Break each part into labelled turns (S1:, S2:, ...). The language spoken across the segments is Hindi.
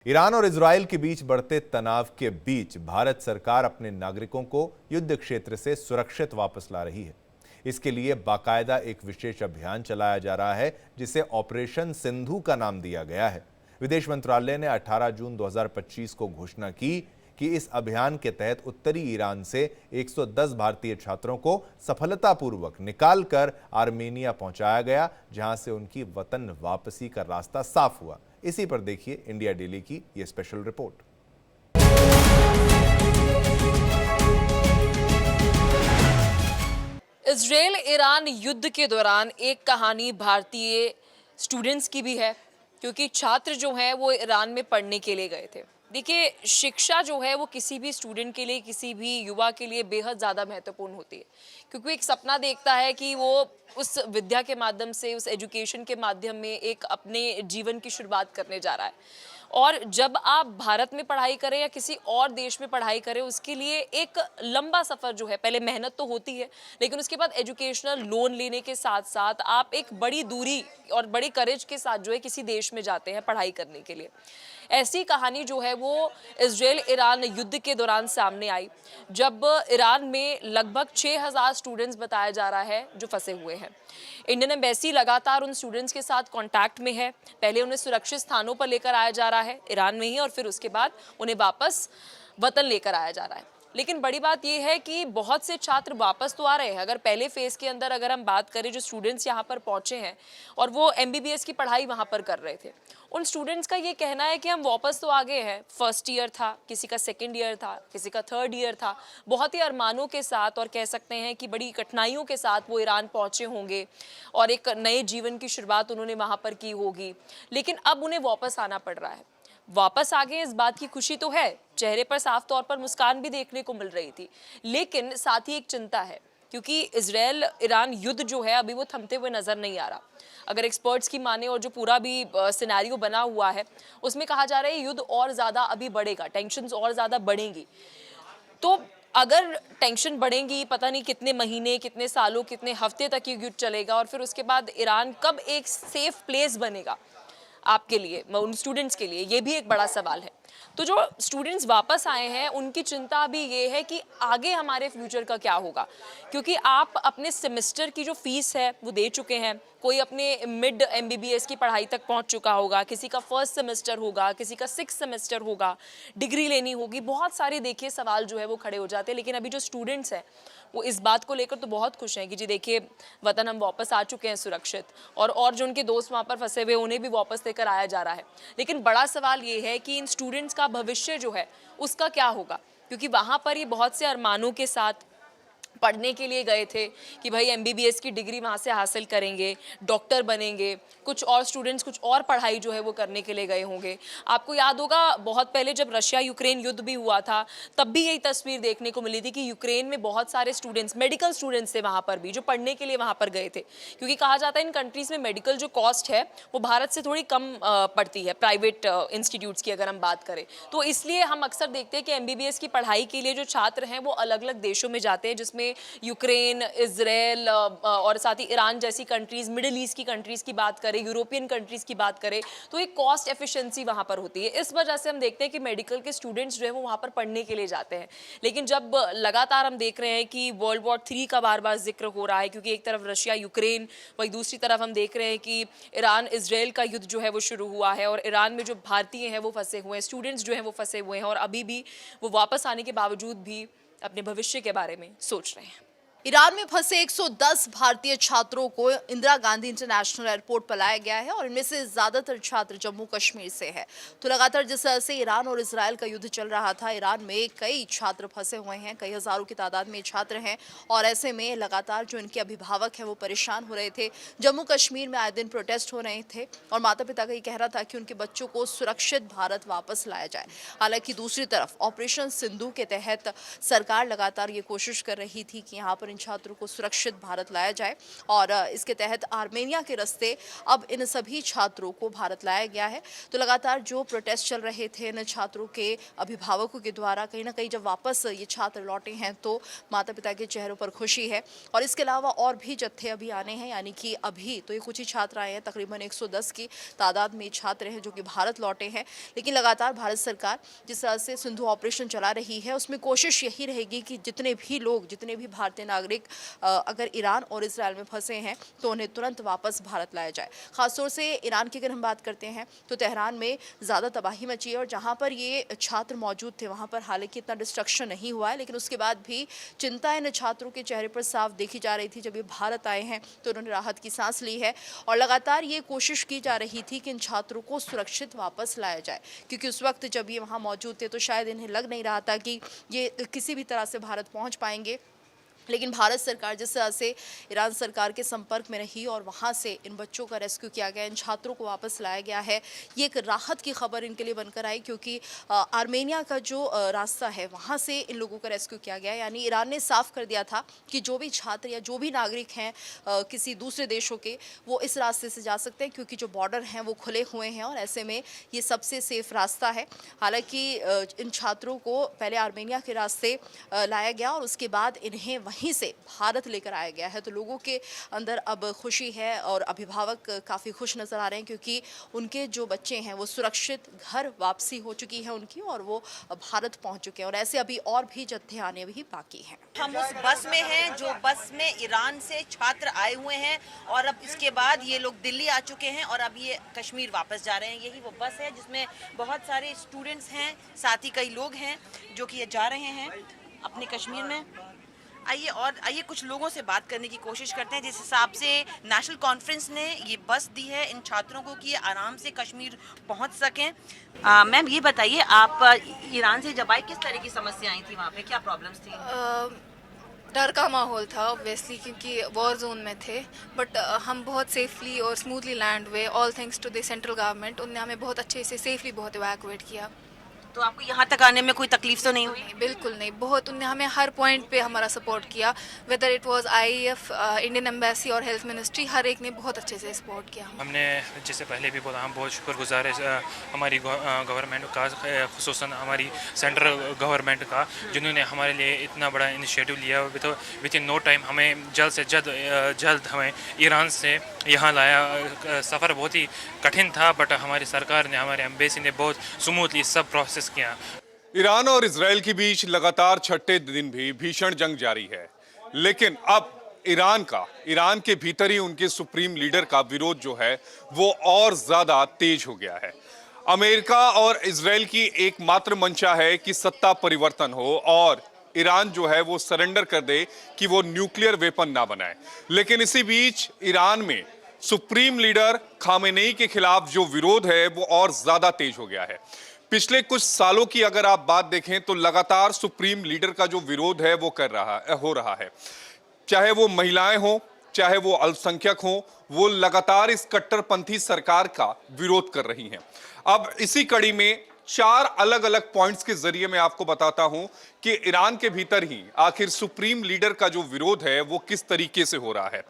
S1: ईरान और इजराइल के बीच बढ़ते तनाव के बीच भारत सरकार अपने नागरिकों को युद्ध क्षेत्र से सुरक्षित वापस ला रही है। इसके लिए बाकायदा एक विशेष अभियान चलाया जा रहा है जिसे ऑपरेशन सिंधु का नाम दिया गया है। विदेश मंत्रालय ने 18 जून 2025 को घोषणा की कि इस अभियान के तहत उत्तरी ईरान से 110 भारतीय छात्रों को सफलतापूर्वक निकालकर आर्मेनिया पहुंचाया गया, जहां से उनकी वतन वापसी का रास्ता साफ हुआ। इसी पर देखिए इंडिया डेली की यह स्पेशल रिपोर्ट।
S2: इजराइल ईरान युद्ध के दौरान एक कहानी भारतीय स्टूडेंट्स की भी है, क्योंकि छात्र जो हैं वो ईरान में पढ़ने के लिए गए थे। देखिए, शिक्षा जो है वो किसी भी स्टूडेंट के लिए, किसी भी युवा के लिए बेहद ज़्यादा महत्वपूर्ण होती है, क्योंकि एक सपना देखता है कि वो उस विद्या के माध्यम से, उस एजुकेशन के माध्यम में एक अपने जीवन की शुरुआत करने जा रहा है। और जब आप भारत में पढ़ाई करें या किसी और देश में पढ़ाई करें, उसके लिए एक लंबा सफ़र जो है, पहले मेहनत तो होती है, लेकिन उसके बाद एजुकेशनल लोन लेने के साथ साथ आप एक बड़ी दूरी और बड़ी करेज के साथ जो है किसी देश में जाते हैं पढ़ाई करने के लिए। ऐसी कहानी जो है वो इजराइल ईरान युद्ध के दौरान सामने आई, जब ईरान में लगभग 6000 स्टूडेंट्स बताया जा रहा है जो फंसे हुए हैं। इंडियन एम्बेसी लगातार उन स्टूडेंट्स के साथ कांटेक्ट में है। पहले उन्हें सुरक्षित स्थानों पर लेकर आया जा रहा है ईरान में ही, और फिर उसके बाद उन्हें वापस वतन लेकर आया जा रहा है। लेकिन बड़ी बात यह है कि बहुत से छात्र वापस तो आ रहे हैं। अगर पहले फेज के अंदर अगर हम बात करें, जो स्टूडेंट्स यहाँ पर पहुंचे हैं और वो एमबीबीएस की पढ़ाई वहाँ पर कर रहे थे, उन स्टूडेंट्स का ये कहना है कि हम वापस तो आ गए हैं। फर्स्ट ईयर था, किसी का सेकेंड ईयर था, किसी का थर्ड ईयर था। बहुत ही अरमानों के साथ और कह सकते हैं कि बड़ी कठिनाइयों के साथ वो ईरान पहुँचे होंगे और एक नए जीवन की शुरुआत उन्होंने वहाँ पर की होगी। लेकिन अब उन्हें वापस आना पड़ रहा है। वापस आ गए, इस बात की खुशी तो है, चेहरे पर साफ तौर पर मुस्कान भी देखने को मिल रही थी, लेकिन साथ ही एक चिंता है, क्योंकि इजराइल ईरान युद्ध जो है अभी वो थमते हुए नजर नहीं आ रहा। अगर एक्सपर्ट्स की माने और जो पूरा भी सिनेरियो बना हुआ है उसमें कहा जा रहा है युद्ध और ज़्यादा अभी बढ़ेगा, टेंशन्स और ज़्यादा बढ़ेंगी। तो अगर टेंशन बढ़ेंगी, पता नहीं कितने महीने, कितने सालों, कितने हफ्ते तक ये युद्ध चलेगा, और फिर उसके बाद ईरान कब एक सेफ प्लेस बनेगा आपके लिए, उन स्टूडेंट्स के लिए, ये भी एक बड़ा सवाल है। तो जो स्टूडेंट्स वापस आए हैं उनकी चिंता भी ये है कि आगे हमारे फ्यूचर का क्या होगा, क्योंकि आप अपने सेमेस्टर की जो फीस है वो दे चुके हैं। कोई अपने मिड एमबीबीएस की पढ़ाई तक पहुंच चुका होगा, किसी का फर्स्ट सेमेस्टर होगा, किसी का 6th सेमेस्टर होगा, डिग्री लेनी होगी, बहुत सारे देखिए सवाल जो है वो खड़े हो जाते हैं। लेकिन अभी जो स्टूडेंट्स हैं वो इस बात को लेकर तो बहुत खुश हैं कि जी देखिए, वतन हम वापस आ चुके हैं सुरक्षित, और जो उनके दोस्त वहाँ पर फंसे हुए उन्हें भी वापस लेकर आया जा रहा है। लेकिन बड़ा सवाल ये है कि इन स्टूडेंट्स का भविष्य जो है उसका क्या होगा, क्योंकि वहाँ पर ये बहुत से अरमानों के साथ पढ़ने के लिए गए थे कि भाई एमबीबीएस की डिग्री वहाँ से हासिल करेंगे, डॉक्टर बनेंगे। कुछ और स्टूडेंट्स कुछ और पढ़ाई जो है वो करने के लिए गए होंगे। आपको याद होगा बहुत पहले जब रशिया यूक्रेन युद्ध भी हुआ था, तब भी यही तस्वीर देखने को मिली थी कि यूक्रेन में बहुत सारे स्टूडेंट्स, मेडिकल स्टूडेंट्स थे वहाँ पर भी, जो पढ़ने के लिए वहाँ पर गए थे, क्योंकि कहा जाता है इन कंट्रीज़ में मेडिकल जो कॉस्ट है वो भारत से थोड़ी कम पड़ती है, प्राइवेट इंस्टीट्यूट्स की अगर हम बात करें तो। इसलिए हम अक्सर देखते हैं कि एमबीबीएस की पढ़ाई के लिए जो छात्र हैं वो अलग अलग देशों में जाते हैं, जिसमें यूक्रेन, इजराइल और साथ ही ईरान जैसी कंट्रीज, मिडिल ईस्ट की कंट्रीज की बात करें, यूरोपियन कंट्रीज की बात करें, तो एक कॉस्ट एफिशिएंसी वहाँ पर होती है। इस वजह से हम देखते हैं कि मेडिकल के स्टूडेंट्स जो है वो वहाँ पर पढ़ने के लिए जाते हैं। लेकिन जब लगातार हम देख रहे हैं कि वर्ल्ड वॉर 3 का बार बार जिक्र हो रहा है, क्योंकि एक तरफ रशिया यूक्रेन, वही दूसरी तरफ हम देख रहे हैं कि ईरान इजराइल का युद्ध जो है वो शुरू हुआ है, और ईरान में जो भारतीय हैं वो फंसे हुए हैं, स्टूडेंट्स जो हैं वो फंसे हुए हैं, और अभी भी वो वापस आने के बावजूद भी अपने भविष्य के बारे में सोच रहे हैं।
S3: ईरान में फंसे 110 भारतीय छात्रों को इंदिरा गांधी इंटरनेशनल एयरपोर्ट पर लाया गया है, और इनमें से ज्यादातर छात्र जम्मू कश्मीर से हैं। तो लगातार जिस तरह से ईरान और इजराइल का युद्ध चल रहा था, ईरान में कई छात्र फंसे हुए हैं, कई हजारों की तादाद में छात्र हैं, और ऐसे में लगातार जो इनके अभिभावक हैं वो परेशान हो रहे थे। जम्मू कश्मीर में आए दिन प्रोटेस्ट हो रहे थे, और माता पिता का ये कहना था कि उनके बच्चों को सुरक्षित भारत वापस लाया जाए। हालांकि दूसरी तरफ ऑपरेशन सिंधु के तहत सरकार लगातार ये कोशिश कर रही थी कि यहाँ पर और इन छात्रों को सुरक्षित भारत लाया जाए। और इसके तहत आर्मेनिया के रास्ते अब इन सभी छात्रों को भारत लाया गया है। तो लगातार जो प्रोटेस्ट चल रहे थे इन छात्रों के अभिभावकों के द्वारा, कहीं ना कहीं जब वापस ये छात्र लौटे हैं तो माता पिता के चेहरों पर खुशी है। और इसके अलावा और भी जत्थे अभी आने हैं, यानी कि अभी तो ये कुछ ही छात्र आए हैं, तकरीबन 110 की तादाद में छात्र हैं जो कि भारत लौटे हैं। लेकिन लगातार भारत सरकार जिस तरह से सिंधु ऑपरेशन चला रही है उसमें कोशिश यही रहेगी कि जितने भी लोग, जितने भी भारतीय नागरिक अगर ईरान और इजराइल में फंसे हैं तो उन्हें तुरंत वापस भारत लाया जाए। खासतौर से ईरान की अगर हम बात करते हैं तो तेहरान में ज़्यादा तबाही मची है और जहाँ पर ये छात्र मौजूद थे वहाँ पर हालांकि इतना डिस्ट्रक्शन नहीं हुआ है, लेकिन उसके बाद भी चिंता इन छात्रों के चेहरे पर साफ देखी जा रही थी। जब ये भारत आए हैं तो उन्होंने राहत की सांस ली है और लगातार ये कोशिश की जा रही थी कि इन छात्रों को सुरक्षित वापस लाया जाए, क्योंकि उस वक्त जब ये वहाँ मौजूद थे तो शायद इन्हें लग नहीं रहा था कि ये किसी भी तरह से भारत पहुँच पाएंगे। लेकिन भारत सरकार जिस तरह से ईरान सरकार के संपर्क में रही और वहाँ से इन बच्चों का रेस्क्यू किया गया, इन छात्रों को वापस लाया गया है, ये एक राहत की खबर इनके लिए बनकर आई, क्योंकि आर्मेनिया का जो रास्ता है वहाँ से इन लोगों का रेस्क्यू किया गया। यानी ईरान ने साफ कर दिया था कि जो भी छात्र या जो भी नागरिक हैं किसी दूसरे देशों के, वो इस रास्ते से जा सकते हैं, क्योंकि जो बॉर्डर हैं वो खुले हुए हैं और ऐसे में ये सबसे सेफ रास्ता है। हालांकि इन छात्रों को पहले आर्मेनिया के रास्ते लाया गया और उसके बाद इन्हें वहीं से भारत लेकर आया गया है। तो लोगों के अंदर अब खुशी है और अभिभावक काफ़ी खुश नज़र आ रहे हैं, क्योंकि उनके जो बच्चे हैं वो सुरक्षित घर वापसी हो चुकी है उनकी और वो भारत पहुंच चुके हैं। और ऐसे अभी और भी जत्थे आने भी बाकी हैं।
S4: हम उस बस में हैं जो बस में ईरान से छात्र आए हुए हैं और अब इसके बाद ये लोग दिल्ली आ चुके हैं और अब ये कश्मीर वापस जा रहे हैं। यही वो बस है जिसमें बहुत सारे स्टूडेंट्स हैं, साथ ही कई लोग हैं जो कि ये जा रहे हैं अपने कश्मीर में। आइए कुछ लोगों से बात करने की कोशिश करते हैं जिस हिसाब से नेशनल कॉन्फ्रेंस ने ये बस दी है इन छात्रों को कि ये आराम से कश्मीर पहुंच सकें। मैम ये बताइए, आप ईरान से जब आए किस तरह की समस्या आई थी, वहाँ पे क्या प्रॉब्लम्स थी?
S5: डर का माहौल था ऑब्वियसली, क्योंकि वॉर जोन में थे, बट हम बहुत सेफली और स्मूथली लैंड हुए, all thanks to the central government. उनने हमें बहुत अच्छे से सेफली बहुत इवैक्यूएट किया।
S4: तो आपको यहाँ तक आने में कोई तकलीफ तो नहीं हुई?
S5: नहीं, बिल्कुल नहीं। बहुत उनने हमें हर पॉइंट पे हमारा सपोर्ट किया, whether it was if, Indian embassy और हेल्थ मिनिस्ट्री, हर एक ने बहुत अच्छे से सपोर्ट किया।
S6: हमने जैसे पहले भी बोला, हम बहुत शुक्रगुजार है हमारी गवर्नमेंट का, खुसूसन हमारी सेंट्रल गवर्नमेंट का, जिन्होंने हमारे लिए इतना बड़ा इनिशिएटिव लिया। विद इन नो टाइम हमें जल्द से जल्द हमें ईरान से यहाँ लाया। सफ़र बहुत ही कठिन था, बट हमारी सरकार ने, हमारे एम्बेसी ने बहुत स्मूथली सब प्रोसेस किया।
S7: ईरान और इजराइल के बीच लगातार छठे दिन भी भीषण जंग जारी है, लेकिन अब ईरान के भीतर ही उनके सुप्रीम लीडर का विरोध जो है वो और ज्यादा तेज हो गया है। अमेरिका और इजराइल की एकमात्र मंशा है कि सत्ता परिवर्तन हो और ईरान जो है वो सरेंडर कर दे कि वो न्यूक्लियर वेपन ना बनाए। लेकिन इसी बीच ईरान में सुप्रीम लीडर खामेनेई के खिलाफ जो विरोध है वो और ज्यादा तेज हो गया है। पिछले कुछ सालों की अगर आप बात देखें तो लगातार सुप्रीम लीडर का जो विरोध है वो हो रहा है, चाहे वो महिलाएं हों, चाहे वो अल्पसंख्यक हों, वो लगातार इस कट्टरपंथी सरकार का विरोध कर रही हैं। अब इसी कड़ी में 4 अलग अलग पॉइंट्स के जरिए मैं आपको बताता हूं कि ईरान के भीतर ही आखिर सुप्रीम लीडर का जो विरोध है वो किस तरीके से हो रहा है।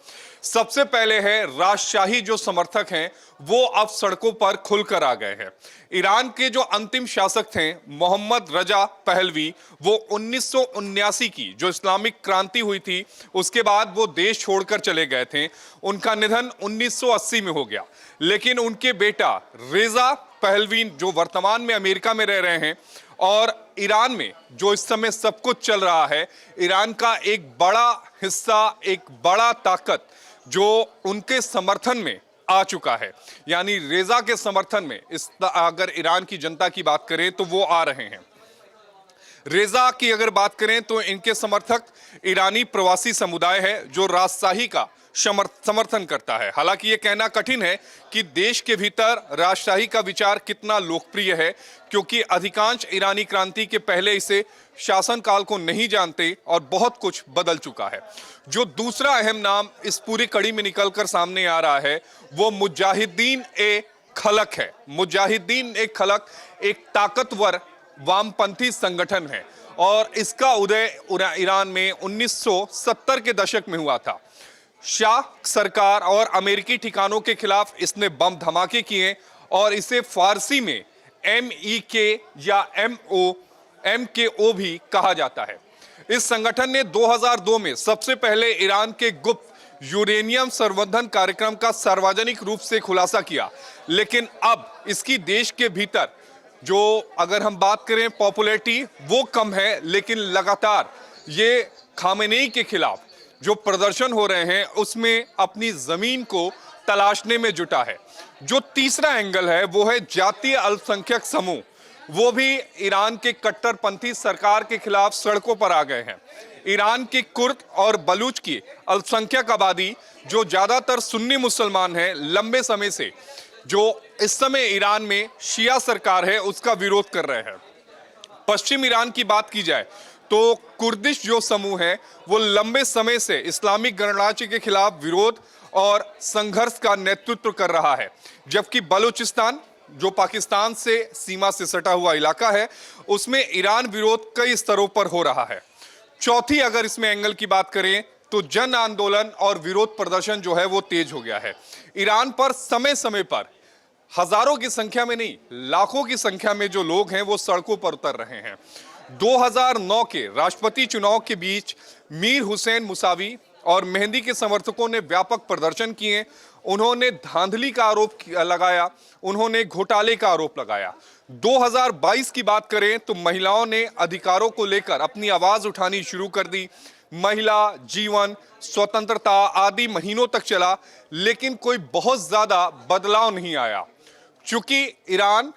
S7: सबसे पहले है, राजशाही जो समर्थक हैं वो अब सड़कों पर खुलकर आ गए हैं। ईरान के जो अंतिम शासक थे मोहम्मद रजा पहलवी, वो 1979 की जो इस्लामिक क्रांति हुई थी उसके बाद वो देश छोड़कर चले गए थे। उनका निधन 1980 में हो गया, लेकिन उनके बेटा रेजा पहलवी जो वर्तमान में अमेरिका में रह रहे हैं और ईरान में जो इस समय सब कुछ चल रहा है, ईरान का एक बड़ा हिस्सा, एक बड़ा ताकत जो उनके समर्थन में आ चुका है, यानी रेजा के समर्थन में अगर ईरान की जनता की बात करें तो वो आ रहे हैं। रेजा की अगर बात करें तो इनके समर्थक ईरानी प्रवासी समुदाय है जो राजशाही का समर्थन करता है। हालांकि ये कहना कठिन है कि देश के भीतर राजशाही का विचार कितना लोकप्रिय है, क्योंकि अधिकांश ईरानी क्रांति के पहले इसे शासनकाल को नहीं जानते और बहुत कुछ बदल चुका है। जो दूसरा अहम नाम इस पूरी कड़ी में निकलकर सामने आ रहा है वो मुजाहिदीन ए खलक है। मुजाहिदीन ए खलक एक ताकतवर वामपंथी संगठन है और इसका उदय ईरान में 1970 के दशक में हुआ था। शाह सरकार और अमेरिकी ठिकानों के खिलाफ इसने बम धमाके किए और इसे फारसी में MEK या MKO भी कहा जाता है। इस संगठन ने 2002 में सबसे पहले ईरान के गुप्त यूरेनियम संवर्धन कार्यक्रम का सार्वजनिक रूप से खुलासा किया, लेकिन अब इसकी देश के भीतर जो अगर हम बात करें पॉपुलैरिटी वो कम है, लेकिन लगातार ये खामेनेई के खिलाफ जो प्रदर्शन हो रहे हैं उसमें अपनी जमीन को तलाशने में जुटा है। जो तीसरा एंगल है वो है जातीय अल्पसंख्यक समूह, वो भी ईरान के कट्टरपंथी सरकार के खिलाफ सड़कों पर आ गए हैं। ईरान के कुर्द और बलूच की अल्पसंख्यक आबादी जो ज्यादातर सुन्नी मुसलमान हैं, लंबे समय से जो इस समय ईरान में शिया सरकार है उसका विरोध कर रहे हैं। पश्चिम ईरान की बात की जाए तो कुर्दिश जो समूह है वो लंबे समय से इस्लामिक गणराज्य के खिलाफ विरोध और संघर्ष का नेतृत्व कर रहा है, जबकि बलूचिस्तान जो पाकिस्तान से सीमा से सटा हुआ इलाका है उसमें ईरान विरोध कई स्तरों पर हो रहा है। चौथी अगर इसमें एंगल की बात करें तो जन आंदोलन और विरोध प्रदर्शन जो है वो तेज हो गया है। ईरान पर समय समय पर हजारों की संख्या में नहीं, लाखों की संख्या में जो लोग हैं वो सड़कों पर उतर रहे हैं। 2009 के राष्ट्रपति चुनाव के बीच मीर हुसैन मुसावी और मेहंदी के समर्थकों ने व्यापक प्रदर्शन किए। उन्होंने धांधली का आरोप लगाया, उन्होंने घोटाले का आरोप लगाया। 2022 की बात करें तो महिलाओं ने अधिकारों को लेकर अपनी आवाज उठानी शुरू कर दी। महिला जीवन, स्वतंत्रता आदि महीनों तक चला, लेकिन कोई बहुत ज्यादा बदलाव नहीं आया। चूंकि ईरान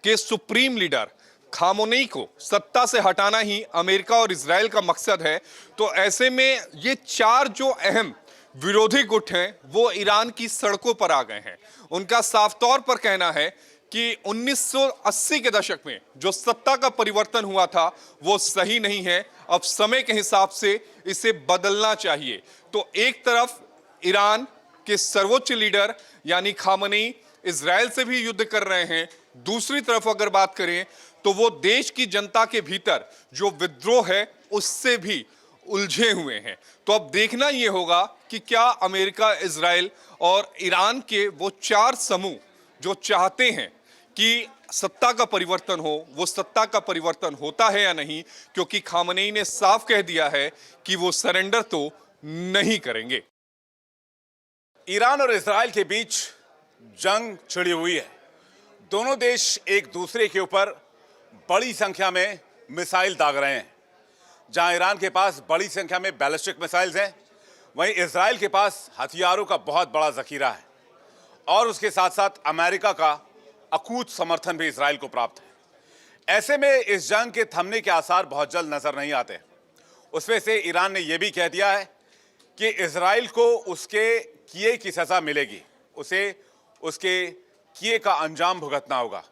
S7: के सुप्रीम लीडर खामोनेई को सत्ता से हटाना ही अमेरिका और इजराइल का मकसद है, तो ऐसे में ये चार जो अहम विरोधी गुट हैं वो ईरान की सड़कों पर आ गए हैं। उनका साफ तौर पर कहना है कि 1980 के दशक में जो सत्ता का परिवर्तन हुआ था वो सही नहीं है, अब समय के हिसाब से इसे बदलना चाहिए। तो एक तरफ ईरान के सर्वोच्च लीडर यानी खामनेई इजराइल से भी युद्ध कर रहे हैं, दूसरी तरफ अगर बात करें तो वो देश की जनता के भीतर जो विद्रोह है उससे भी उलझे हुए हैं। तो अब देखना यह होगा कि क्या अमेरिका, इजराइल और ईरान के वो चार समूह जो चाहते हैं कि सत्ता का परिवर्तन हो, वो सत्ता का परिवर्तन होता है या नहीं, क्योंकि खामनेई ने साफ कह दिया है कि वो सरेंडर तो नहीं करेंगे।
S8: ईरान और इजराइल के बीच जंग छिड़ी हुई है। दोनों देश एक दूसरे के ऊपर बड़ी संख्या में मिसाइल दाग रहे हैं। जहां ईरान के पास बड़ी संख्या में बैलिस्टिक मिसाइल्स हैं, वहीं इजराइल के पास हथियारों का बहुत बड़ा जखीरा है और उसके साथ साथ अमेरिका का अकूत समर्थन भी इजराइल को प्राप्त है। ऐसे में इस जंग के थमने के आसार बहुत जल्द नजर नहीं आते। उसमें से ईरान ने यह भी कह दिया है कि इजराइल को उसके किए की सजा मिलेगी, उसे उसके किए का अंजाम भुगतना होगा।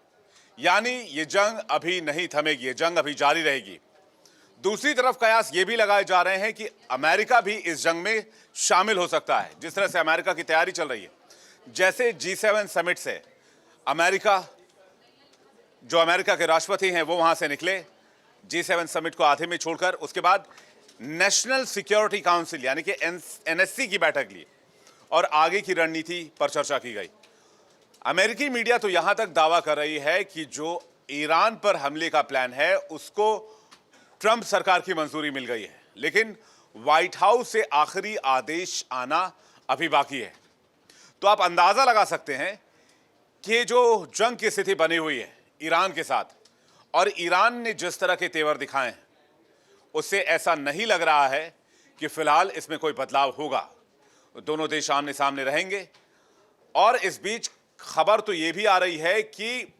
S8: यानी ये जंग अभी नहीं थमेगी, ये जंग अभी जारी रहेगी। दूसरी तरफ कयास ये भी लगाए जा रहे हैं कि अमेरिका भी इस जंग में शामिल हो सकता है। जिस तरह से अमेरिका की तैयारी चल रही है, जैसे G7 समिट से अमेरिका के राष्ट्रपति हैं वो वहां से निकले G7 समिट को आधे में छोड़कर, उसके बाद नेशनल सिक्योरिटी काउंसिल यानी कि NSC की बैठक ली और आगे की रणनीति पर चर्चा की गई। अमेरिकी मीडिया तो यहां तक दावा कर रही है कि जो ईरान पर हमले का प्लान है उसको ट्रंप सरकार की मंजूरी मिल गई है, लेकिन व्हाइट हाउस से आखिरी आदेश आना अभी बाकी है। तो आप अंदाजा लगा सकते हैं कि जो जंग की स्थिति बनी हुई है ईरान के साथ, और ईरान ने जिस तरह के तेवर दिखाए हैं, उससे ऐसा नहीं लग रहा है कि फिलहाल इसमें कोई बदलाव होगा। दोनों देश आमने सामने रहेंगे। और इस बीच खबर तो यह भी आ रही है कि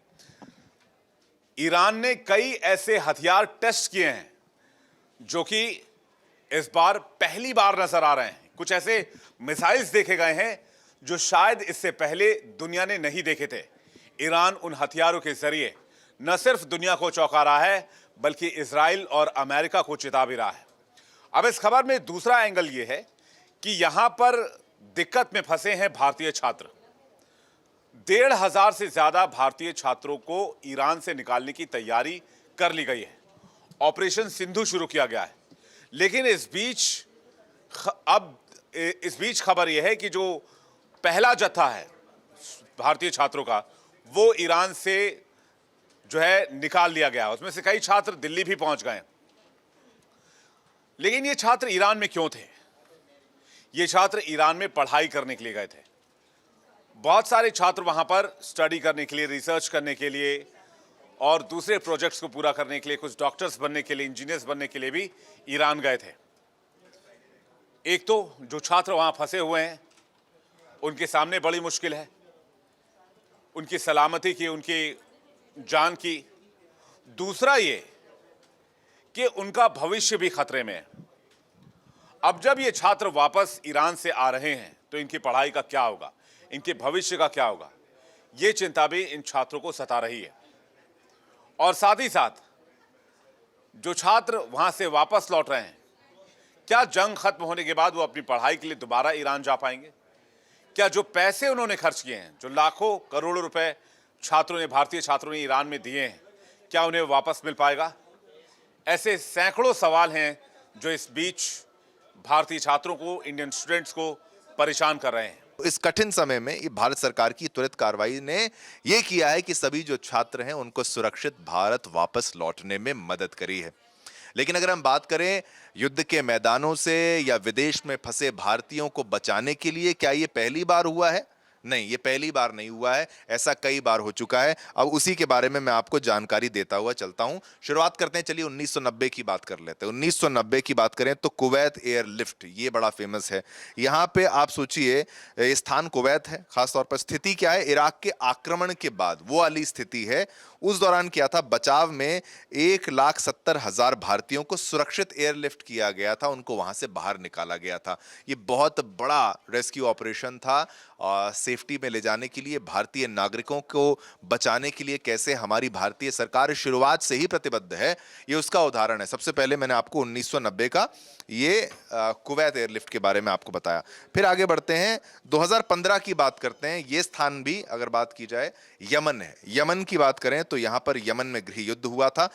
S8: ईरान ने कई ऐसे हथियार टेस्ट किए हैं जो कि इस बार पहली बार नजर आ रहे हैं। कुछ ऐसे मिसाइल्स देखे गए हैं जो शायद इससे पहले दुनिया ने नहीं देखे थे। ईरान उन हथियारों के जरिए न सिर्फ दुनिया को चौंका रहा है बल्कि इजराइल और अमेरिका को चिता भी रहा है। अब इस खबर में दूसरा एंगल यह है कि यहां पर दिक्कत में फंसे हैं भारतीय छात्र। 1,500 से ज्यादा भारतीय छात्रों को ईरान से निकालने की तैयारी कर ली गई है। ऑपरेशन सिंधु शुरू किया गया है। लेकिन इस बीच खबर यह है कि जो पहला जत्था है भारतीय छात्रों का, वो ईरान से जो है निकाल लिया गया। उसमें से कई छात्र दिल्ली भी पहुंच गए। लेकिन ये छात्र ईरान में क्यों थे? ये छात्र ईरान में पढ़ाई करने के लिए गए थे। बहुत सारे छात्र वहां पर स्टडी करने के लिए, रिसर्च करने के लिए और दूसरे प्रोजेक्ट्स को पूरा करने के लिए, कुछ डॉक्टर्स बनने के लिए, इंजीनियर्स बनने के लिए भी ईरान गए थे। एक तो जो छात्र वहां फंसे हुए हैं उनके सामने बड़ी मुश्किल है, उनकी सलामती की, उनकी जान की। दूसरा ये कि उनका भविष्य भी खतरे में है। अब जब ये छात्र वापस ईरान से आ रहे हैं तो इनकी पढ़ाई का क्या होगा, इनके भविष्य का क्या होगा, ये चिंता भी इन छात्रों को सता रही है। और साथ ही साथ जो छात्र वहां से वापस लौट रहे हैं, क्या जंग खत्म होने के बाद वो अपनी पढ़ाई के लिए दोबारा ईरान जा पाएंगे? क्या जो पैसे उन्होंने खर्च किए हैं, जो लाखों करोड़ों रुपए भारतीय छात्रों ने ईरान में दिए हैं, क्या उन्हें वापस मिल पाएगा? ऐसे सैकड़ों सवाल हैं जो इस बीच भारतीय छात्रों को, इंडियन स्टूडेंट्स को परेशान कर रहे हैं।
S1: इस कठिन समय में ये भारत सरकार की त्वरित कार्रवाई ने ये किया है कि सभी जो छात्र हैं उनको सुरक्षित भारत वापस लौटने में मदद करी है। लेकिन अगर हम बात करें युद्ध के मैदानों से या विदेश में फंसे भारतीयों को बचाने के लिए, क्या ये पहली बार हुआ है? नहीं, ये पहली बार नहीं हुआ है, ऐसा कई बार हो चुका है। अब उसी के बारे में मैं आपको जानकारी देता हुआ चलता हूं। शुरुआत करते हैं, चलिए 1990 की बात कर लेते हैं। 1990 की बात करें तो कुवैत एयरलिफ्ट, ये बड़ा फेमस है। यहां पे आप सोचिए, स्थान कुवैत है, खासतौर पर स्थिति क्या है, इराक के आक्रमण के बाद वो वाली स्थिति है। उस दौरान क्या था, बचाव में 1,70,000 भारतीयों को सुरक्षित एयरलिफ्ट किया गया था, उनको वहां से बाहर निकाला गया था। ये बहुत बड़ा रेस्क्यू ऑपरेशन था। सेफ्टी में ले जाने के लिए, भारतीय नागरिकों को बचाने के लिए कैसे हमारी भारतीय सरकार शुरुआत से ही प्रतिबद्ध है, ये उसका उदाहरण है। सबसे पहले मैंने आपको 1990 का ये कुवैत एयरलिफ्ट के बारे में आपको बताया। फिर आगे बढ़ते हैं, 2015 की बात करते हैं। ये स्थान भी अगर बात की जाए यमन है। यमन की बात करें तो यहां पर यमन में गृह युद्ध हुआ था